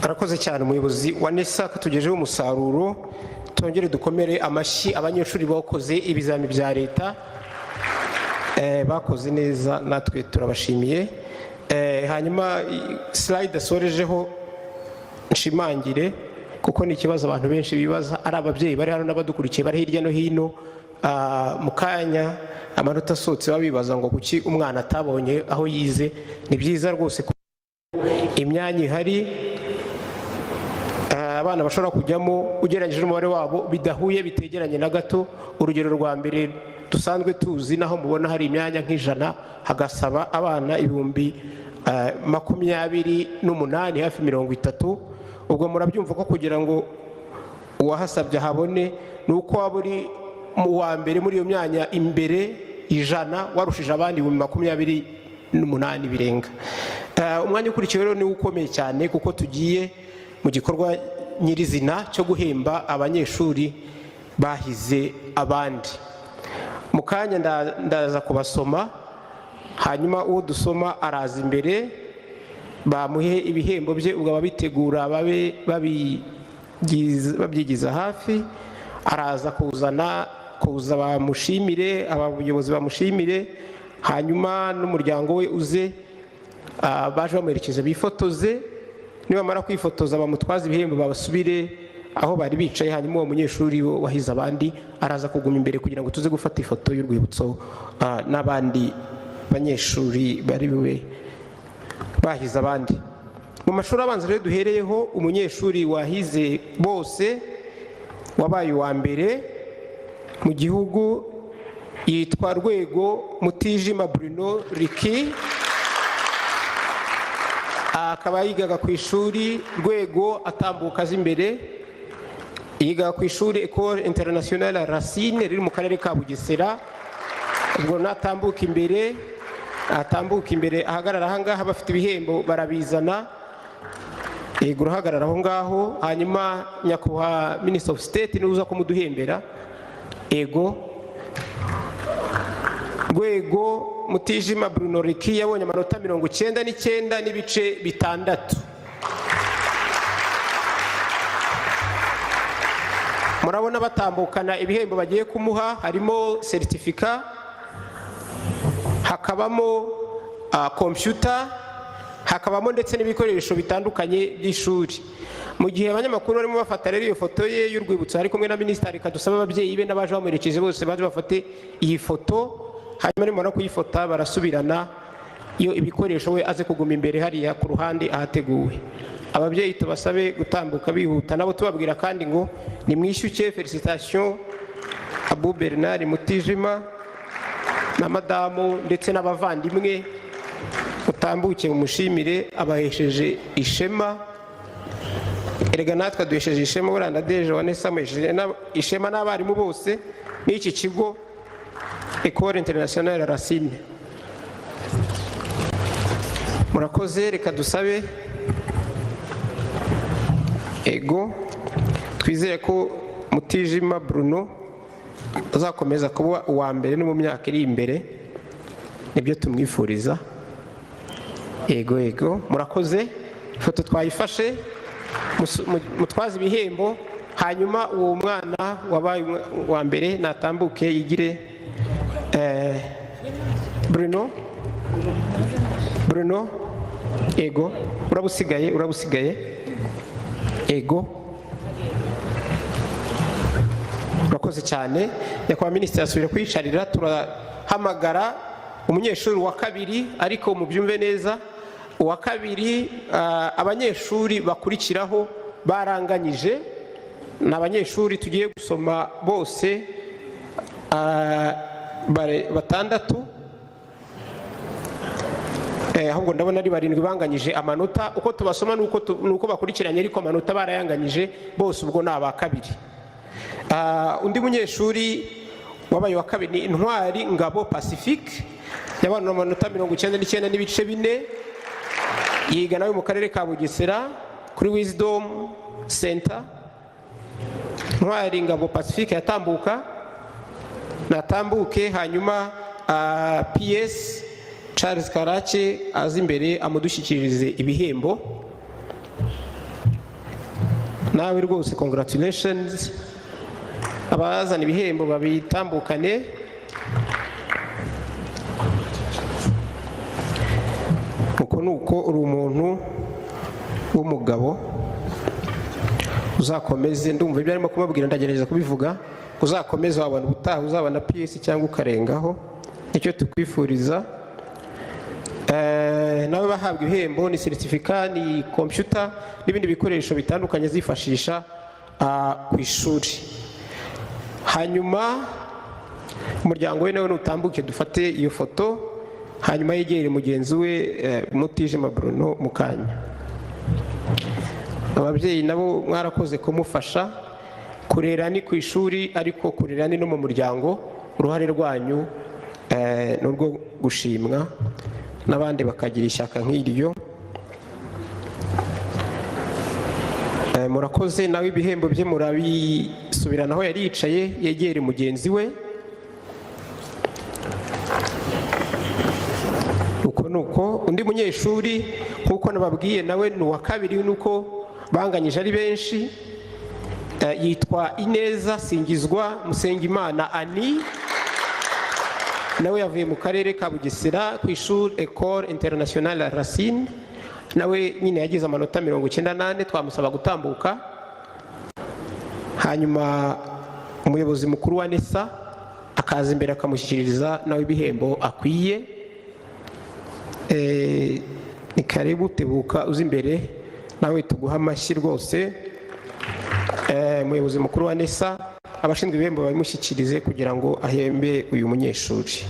Arakoze cyane umuyobozi wa NESA kutugejeho umusaruro. Tongere dukomere amashyi abanyeshuri bakoze ibizami bya leta, bakoze neza, natwe turabashimiye. Hanyuma slide asorejeho nshimangire kuko ni ikibazo abantu benshi bibaza, ari ababyeyi bari hano n'abadukurikiye bari hirya no hino. Mu kanya amanota asohotse babibaza ngo kuki umwana atabonye aho yize. Ni byiza rwose ko imyanya ihari abana bashobora kujyamo ugereranyije n'umubare wabo bidahuye, bitegeranye na gato. Urugero rwa mbere dusanzwe tuzi naho mubona hari imyanya nk'ijana hagasaba abana 28,000 hafi 30. Ubwo murabyumva ko kugira ngo uwahasabye habone nuko waba uri mu wa mbere muri iyo myanya imbere ijana warushije abandi 28 birenga. Umwanya ukurikiye rero ni ukomeye cyane kuko tugiye mu gikorwa nyirizina cyo guhemba abanyeshuri bahize abandi. Mu kanya ndaza kubasoma, hanyuma uwo dusoma araza imbere bamuhe ibihembo bye, ubwo ababitegura babe babyigiza hafi. Araza kuza bamushimire, abayobozi bamushimire, hanyuma n'umuryango we uze baje bamuherekeje bifotoze. Nibamara kwifotoza bamutwaza ibihembo babasubire aho bari bicaye. Hanyuma uwo munyeshuri wahize abandi araza kuguma imbere kugira ngo tuze gufata ifoto y'urwibutso n'abandi banyeshuri bari bube bahize abandi. Mu mashuri abanza rero duhereyeho, umunyeshuri wahize bose wabaye uwa mbere mu gihugu yitwa Rwego Mutijima Bruno Riki. Akaba yigaga ku ishuri Rwego atambuka aza imbere, yigaga ku ishuri Ecole Internationale Racine riri mu karere ka Bugesera. Ubwo natambuka imbere ahagarara ahangaha, bafite ibihembo barabizana. Yego urahagarara aho ngaho, hanyuma nyakubahwa Minister of State niwe uza kumuduhembera. Ego Rwego Mutijima Bruno Riki yabonye amanota 99.6. Murabona batambukana ibihembo bagiye kumuha, harimo certificate, hakabamo computer, hakabamo ndetse n'ibikoresho bitandukanye by'ishuri. Mu gihe abanyamakuru barimo bafata rero iyo foto ye y'urwibutso ari kumwe na minisitiri, kadusaba ababyeyi be n'abaje bamuherekeje bose baje bafate iyi foto. Hanyuma nimara kuyifota barasubirana, iyo ibikoresho we aze kuguma imbere hariya ku ruhande ahateguwe. Ababyeyi tubasabe gutambuka bihuta, nabo tubabwira kandi ngo nimwishyuke. Felicitation Abu Bernard Mutijima na madamu ndetse n'abavandimwe, utambuke umushimire, abahesheje ishema. Erega natwe duhesheje ishema, buranda deje wa NESA ishema n'abarimu bose n'iki kigo Ecole Internationale Racine. Murakoze, reka dusabe. Ego twizeye ko Mutijima Bruno azakomeza kuba uwa mbere no mu myaka iri imbere, nibyo tumwifuriza. Ego murakoze. Ifoto twayifashe, mutwaza ibihembo, hanyuma uwo mwana wabaye uwa mbere natambuke yigire. Bruno ego urabusigaye. Ego urakoze cyane. Nyakubahwa Minisitiri asubira kwiyicarira. Turahamagara umunyeshuri wa kabiri, ariko mubyumve neza, uwa kabiri abanyeshuri bakurikiraho baranganyije. Ni abanyeshuri tugiye gusoma bose 6, ahubwo ndabona ari 7 banganyije amanota. Uko tubasoma nuko bakurikiranye, ariko amanota barayanganyije bose, ubwo ni aba kabiri. Undi munyeshuri wabaye wa kabiri ni Intwari Ngabo Pacifique, yabana amanota 99.4. Yiga nawe mu karere ka Bugesera kuri Wisdom Center. Intwari Ngabo Pacifique natambuke, hanyuma PS Charles Karache azi imbere amudushyikirize ibihembo. nawe rwose congratulations. Abazana ibihembo babitambukane. Uko nuko uri umuntu w'umugabo uzakomeze, ndumva ibyo arimo kubabwira ndagerageza kubivuga, uzakomeza wabona ubutaha uzabona PS cyangwa ukarengaho, icyo tukwifuriza. Nawe bahabwa ibihembo ni certificate, ni computer n'ibindi bikoresho bitandukanye zifashisha ku ishuri. Hanyuma umuryango we nawe nutambuke dufate iyo foto, hanyuma yegere mugenzi we Mutijima Bruno mukanya. Ababyeyi nabo mwarakoze kumufasha, kurera ni ku ishuri ariko kurera ni no mu muryango, uruhare rwanyu n'urwo gushimwa n'abandi bakagira ishyaka nk'iryo. Murakoze. Nawe ibihembo bye murabisubiranaho yari yicaye, yegere mugenzi we. Uko nuko undi munyeshuri nkuko nababwiye nawe ni uwa kabiri, nuko banganyije ari benshi, yitwa Ineza Singizwa Musengimana Ani, nawe yavuye mu karere ka Bugesera ku ishuri Ecole Internationale Racine, nawe nyine yagize amanota 98, twamusaba gutambuka. Hanyuma umuyobozi mukuru wa NESA akaza imbere akamushyikiriza nawe ibihembo akwiye. Ni karibu tebuka uzi imbere nawe tuguha amashyi rwose. Umuyobozi mukuru wa NESA, abashinzwe ibihembo babimushyikirize kugira ngo ahembe uyu munyeshuri.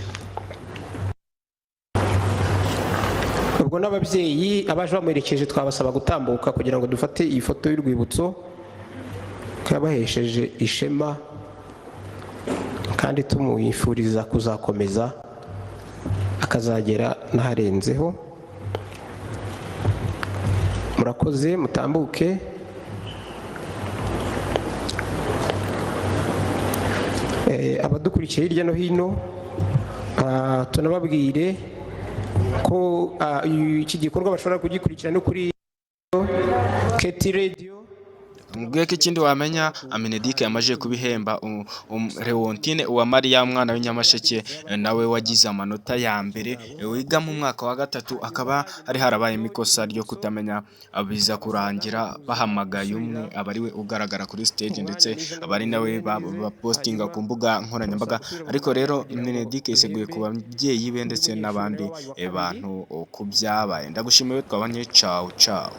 Ubwo n'ababyeyi abaje bamuherekeje twabasaba gutambuka kugira ngo dufate iyi foto y'urwibutso, kabahesheje ishema kandi tumwifuriza kuzakomeza akazagera n'aharenzeho. Murakoze, mutambuke. Abadukurikiye hirya no hino tunababwire ko iki gikorwa bashobora kugikurikira no kuri Keti Radio. Mubwiye ko ikindi wamenya Aminedike yamaje kubihemba Leontine Uwamariya, mwana w'inyamasheke nawe wagize amanota ya mbere, wiga mu mwaka wa 3, akaba ari harabaye imikosa ryo kutamenya abiza kurangira bahamagaye umwe abari we ugaragara kuri stage ndetse abari nawe bapostinga ku mbuga nkoranyambaga. Ariko rero Aminedike yiseguye ku babyeyi be ndetse n'abandi bantu ku byabaye. Ndagushimiye twabanye. Ciao ciao.